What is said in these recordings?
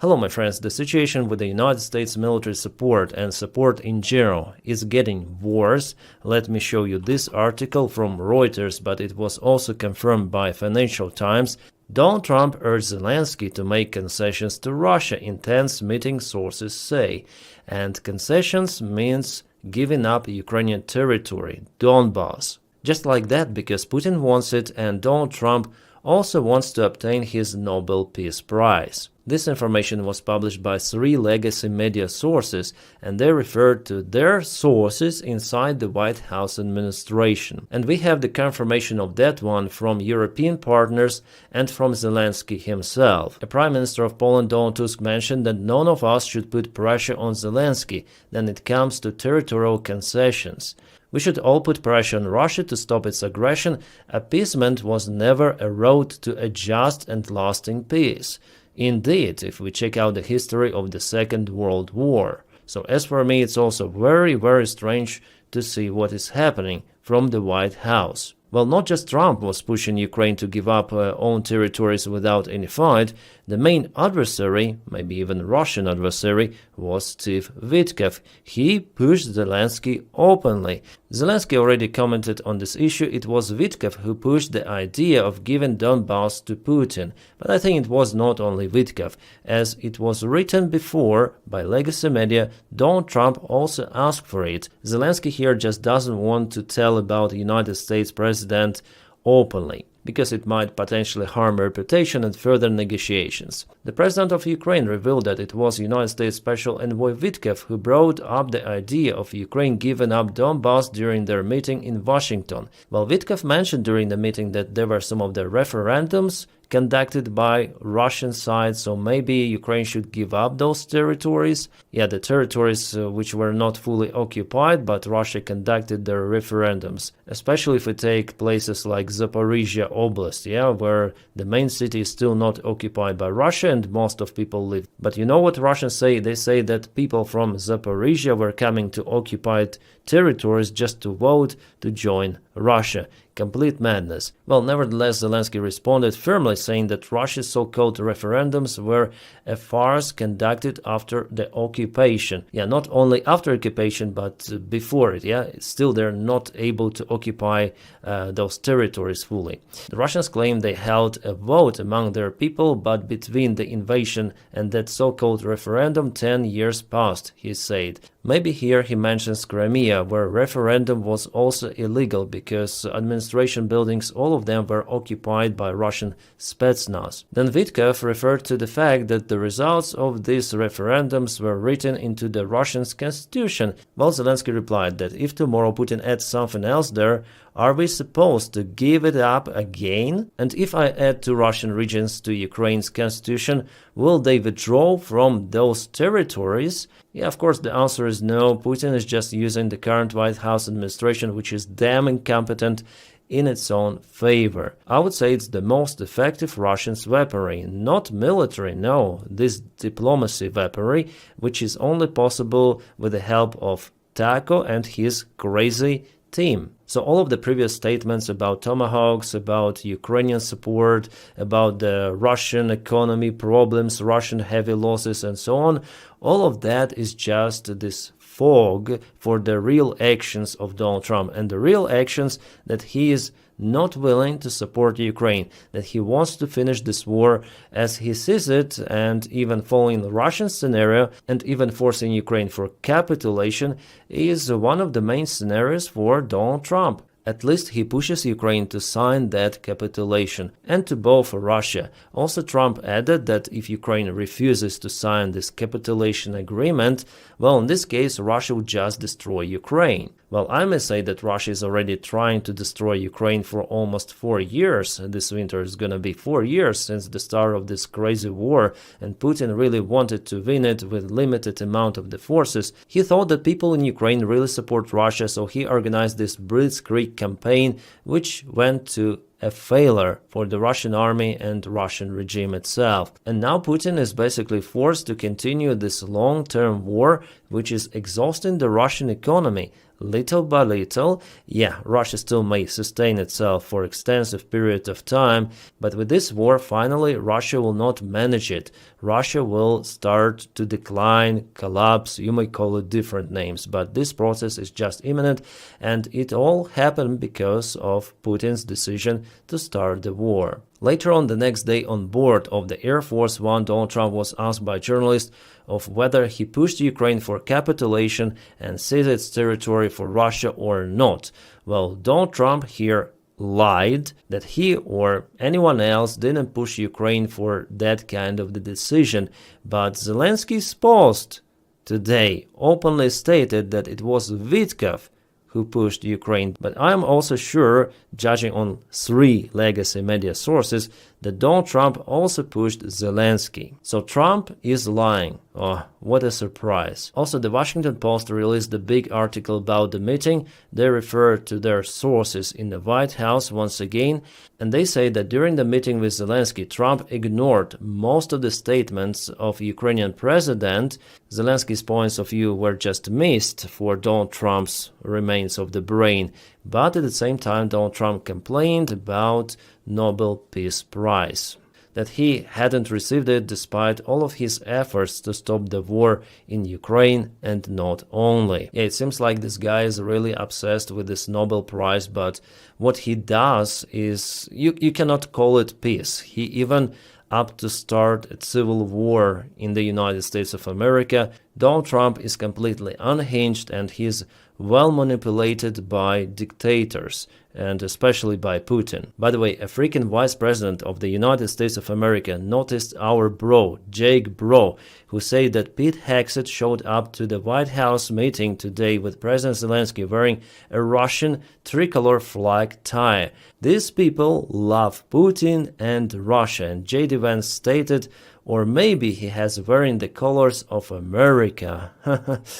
Hello my friends, the situation with the United States military support and support in general is getting worse. Let me show you this article from Reuters, but it was also confirmed by Financial Times. Donald Trump urged Zelensky to make concessions to Russia in tense meeting, sources say. And concessions means giving up Ukrainian territory, Donbas. Just like that, because Putin wants it and Donald Trump also wants to obtain his Nobel Peace Prize. This information was published by 3 legacy media sources, and they referred to their sources inside the White House administration. And we have the confirmation of that one from European partners and from Zelensky himself. The Prime Minister of Poland, Donald Tusk, mentioned that none of us should put pressure on Zelensky when it comes to territorial concessions. We should all put pressure on Russia to stop its aggression. Appeasement was never a road to a just and lasting peace. Indeed, if we check out the history of the Second World War. So as for me, it's also very strange to see what is happening from the White House. Well, not just Trump was pushing Ukraine to give up own territories without any fight. The main adversary, maybe even Russian adversary, was Steve Witkoff. He pushed Zelensky openly. Zelensky already commented on this issue. It was Witkoff who pushed the idea of giving Donbass to Putin. But I think it was not only Witkoff. As it was written before by legacy media, Donald Trump also asked for it. Zelensky here just doesn't want to tell about the United States president openly, because it might potentially harm reputation and further negotiations. The president of Ukraine revealed that it was United States Special Envoy Witkoff who brought up the idea of Ukraine giving up Donbass during their meeting in Washington. Well, Witkoff mentioned during the meeting that there were some of the referendums conducted by Russian side, so maybe Ukraine should give up those territories. Yeah, the territories which were not fully occupied, but Russia conducted their referendums. Especially if we take places like Zaporizhia Oblast, yeah, where the main city is still not occupied by Russia and most of people live. But you know what Russians say? They say that people from Zaporizhia were coming to occupied territories just to vote to join Russia. Complete madness. Well, nevertheless, Zelensky responded firmly, saying that Russia's so-called referendums were a farce conducted after the occupation. Yeah, not only after occupation, but before it. Yeah, still they're not able to occupy those territories fully. The Russians claim they held a vote among their people, but between the invasion and that so-called referendum, 10 years passed, he said. Maybe here he mentions Crimea, where referendum was also illegal because administration buildings, all of them were occupied by Russian Spetsnaz. Then Witkoff referred to the fact that the results of these referendums were written into the Russian constitution. Well, Zelensky replied that if tomorrow Putin adds something else there, are we supposed to give it up again? And if I add 2 Russian regions to Ukraine's constitution, will they withdraw from those territories? Yeah, of course, the answer is no. Putin is just using the current White House administration, which is damn incompetent, in its own favor. I would say it's the most effective Russian weaponry, not military, no, this diplomacy weaponry, which is only possible with the help of Taco and his crazy team. So all of the previous statements about tomahawks, about Ukrainian support, about the Russian economy problems, Russian heavy losses and so on, all of that is just this fog for the real actions of Donald Trump, and the real actions that he is not willing to support Ukraine, that he wants to finish this war as he sees it, and even following the Russian scenario and even forcing Ukraine for capitulation is one of the main scenarios for Donald Trump. At least he pushes Ukraine to sign that capitulation, and to both Russia. Also, Trump added that if Ukraine refuses to sign this capitulation agreement, well, in this case, Russia would just destroy Ukraine. Well, I may say that Russia is already trying to destroy Ukraine for almost 4 years. This winter is gonna be 4 years since the start of this crazy war, and Putin really wanted to win it with limited amount of the forces. He thought that people in Ukraine really support Russia, so he organized this blitzkrieg campaign, which went to a failure for the Russian army and Russian regime itself. And now Putin is basically forced to continue this long-term war, which is exhausting the Russian economy. little by little. Yeah, Russia still may sustain itself for extensive period of time, but with this war, finally, Russia will not manage it. Russia will start to decline, collapse, you may call it different names, but this process is just imminent, and it all happened because of Putin's decision to start the war. Later on the next day, on board of the Air Force One, Donald Trump was asked by journalists of whether he pushed Ukraine for capitulation and seized its territory for Russia or not. Well, Donald Trump here lied that he or anyone else didn't push Ukraine for that kind of the decision, but Zelensky's post today openly stated that it was Vitkov who pushed Ukraine. But I'm also sure, judging on 3 legacy media sources, that Donald Trump also pushed Zelensky. So Trump is lying. Oh, what a surprise. Also, the Washington Post released a big article about the meeting. They refer to their sources in the White House once again, and they say that during the meeting with Zelensky, Trump ignored most of the statements of Ukrainian president. Zelensky's points of view were just missed for Donald Trump's remains of the brain. But at the same time, Donald Trump complained about Nobel Peace Prize, that he hadn't received it despite all of his efforts to stop the war in Ukraine, and not only. Yeah, it seems like this guy is really obsessed with this Nobel Prize, but what he does is, you cannot call it peace. He even up to start a civil war in the United States of America. Donald Trump is completely unhinged, and he's well manipulated by dictators, and especially by Putin. By the way, a freaking vice president of the United States of America noticed our bro, Jake Bro, who said that Pete Hegseth showed up to the White House meeting today with President Zelensky wearing a Russian tricolor flag tie. These people love Putin and Russia, and J.D. Vance stated, or maybe he has wearing the colors of America.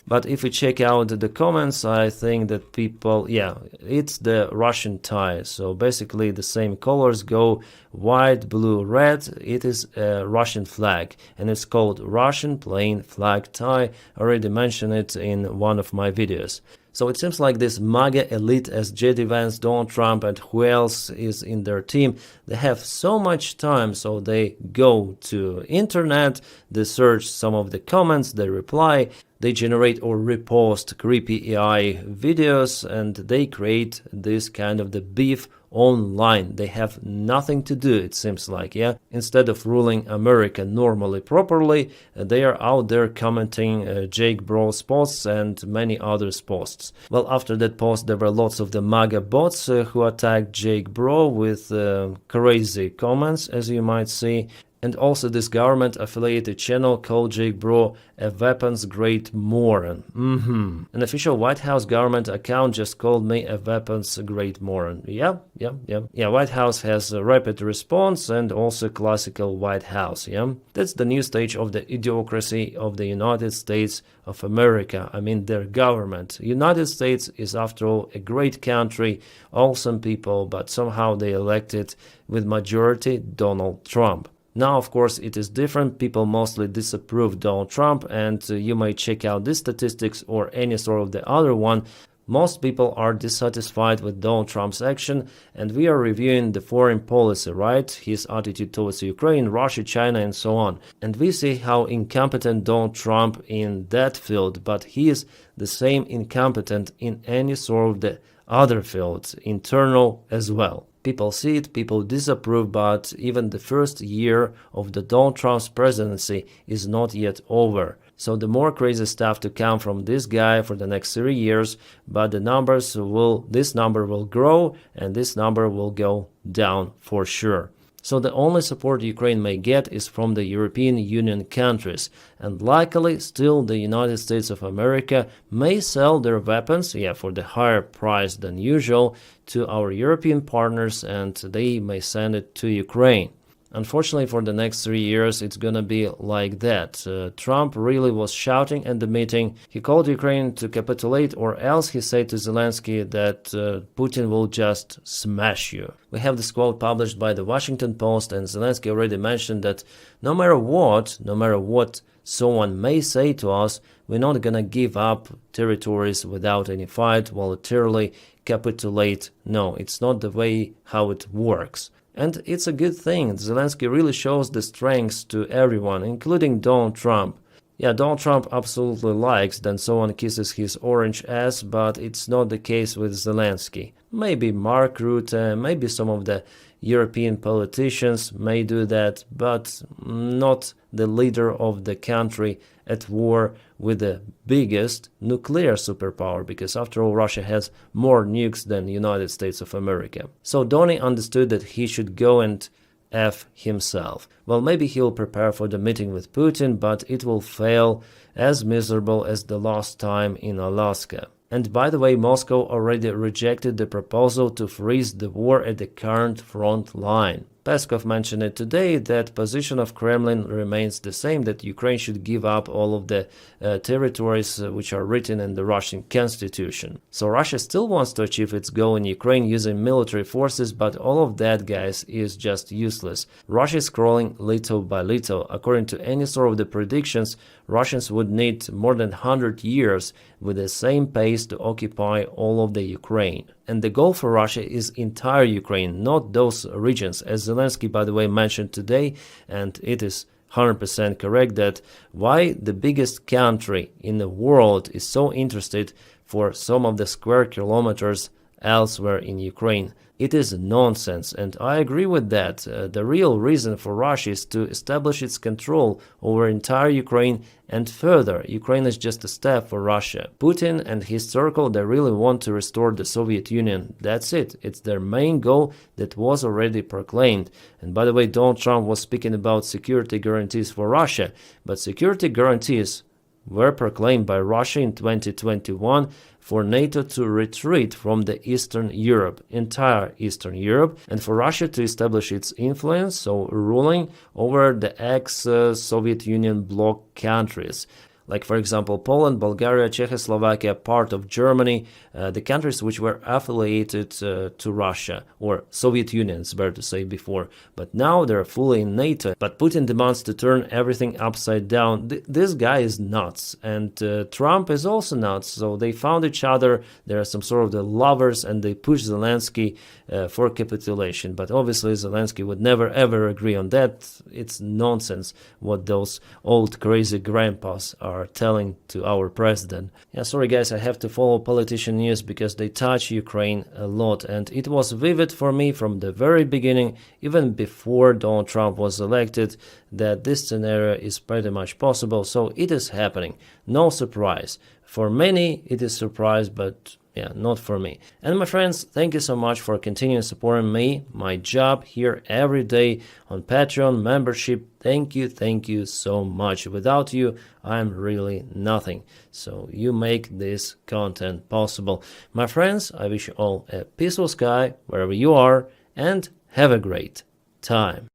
But if we check out the comments, I think that people, yeah, it's the Russian tie. So basically the same colors go white, blue, red. It is a Russian flag, and it's called Russian plain flag tie. I already mentioned it in one of my videos. So it seems like this MAGA elite, as J.D. Vance, Donald Trump, and who else is in their team, they have so much time, so they go to internet, they search some of the comments, they reply, they generate or repost creepy AI videos, and they create this kind of the beef online. They have nothing to do, it seems like, yeah? Instead of ruling America normally, properly, they are out there commenting Jake Bro's posts and many others' posts. Well, after that post, there were lots of the MAGA bots who attacked Jake Bro with crazy comments, as you might see. And also this government-affiliated channel called Jake Bro a weapons-grade moron. An official White House government account just called me a weapons-grade moron. Yeah, White House has a rapid response, and also classical White House, yeah? That's the new stage of the idiocracy of the United States of America. I mean, their government. United States is, after all, a great country, awesome people, but somehow they elected with majority Donald Trump. Now, of course, it is different. People mostly disapprove Donald Trump, and you may check out these statistics or any sort of the other one. Most people are dissatisfied with Donald Trump's action, and we are reviewing the foreign policy, right? His attitude towards Ukraine, Russia, China, and so on. And we see how incompetent Donald Trump in that field, but he is the same incompetent in any sort of the other fields, internal as well. People see it, people disapprove, but even the first year of the Donald Trump's presidency is not yet over. So the more crazy stuff to come from this guy for the next 3 years, but this number will grow, and this number will go down for sure. So the only support Ukraine may get is from the European Union countries, and likely still the United States of America may sell their weapons, for the higher price than usual, to our European partners, and they may send it to Ukraine. Unfortunately, for the next 3 years, it's gonna be like that. Trump really was shouting at the meeting. He called Ukraine to capitulate, or else he said to Zelensky that Putin will just smash you. We have this quote published by the Washington Post, and Zelensky already mentioned that no matter what someone may say to us, we're not gonna give up territories without any fight, voluntarily capitulate. No, it's not the way how it works. And it's a good thing. Zelensky really shows the strengths to everyone, including Donald Trump. Yeah, Donald Trump absolutely likes that someone kisses his orange ass, but it's not the case with Zelensky. Maybe Mark Rutte, maybe some of the European politicians may do that, but not the leader of the country at war with the biggest nuclear superpower, because after all, Russia has more nukes than the United States of America. So Donny understood that he should go and F himself. Well, maybe he'll prepare for the meeting with Putin, but it will fail as miserable as the last time in Alaska. And by the way, Moscow already rejected the proposal to freeze the war at the current front line. Peskov mentioned it today that position of Kremlin remains the same, that Ukraine should give up all of the territories which are written in the Russian constitution. So Russia still wants to achieve its goal in Ukraine using military forces, but all of that, guys, is just useless. Russia is crawling little by little. According to any sort of the predictions, Russians would need more than 100 years with the same pace to occupy all of the Ukraine. And the goal for Russia is entire Ukraine, not those regions, as Zelensky, by the way, mentioned today, and it is 100% correct that why the biggest country in the world is so interested for some of the square kilometers elsewhere in Ukraine. It is nonsense, and I agree with that. The real reason for Russia is to establish its control over entire Ukraine, and further, Ukraine is just a step for Russia. Putin and his circle, they really want to restore the Soviet Union. That's it. It's their main goal that was already proclaimed. And by the way, Donald Trump was speaking about security guarantees for Russia, but security guarantees were proclaimed by Russia in 2021 for NATO to retreat from the Eastern Europe, entire Eastern Europe, and for Russia to establish its influence, so ruling over the ex-Soviet Union bloc countries. Like, for example, Poland, Bulgaria, Czechoslovakia, part of Germany, the countries which were affiliated to Russia, or Soviet Union, it's better to say before. But now they're fully in NATO. But Putin demands to turn everything upside down. This guy is nuts. And Trump is also nuts. So they found each other. There are some sort of the lovers, and they push Zelensky for capitulation. But obviously, Zelensky would never ever agree on that. It's nonsense what those old crazy grandpas are telling to our president. Yeah, sorry guys, I have to follow politician news because they touch Ukraine a lot, and it was vivid for me from the very beginning, even before Donald Trump was elected, that this scenario is pretty much possible. So it is happening. No surprise. For many it is surprise, but yeah, not for me. And my friends, thank you so much for continuing supporting me, my job here every day on Patreon membership. Thank you so much. Without you, I'm really nothing. So you make this content possible. My friends, I wish you all a peaceful sky wherever you are, and have a great time.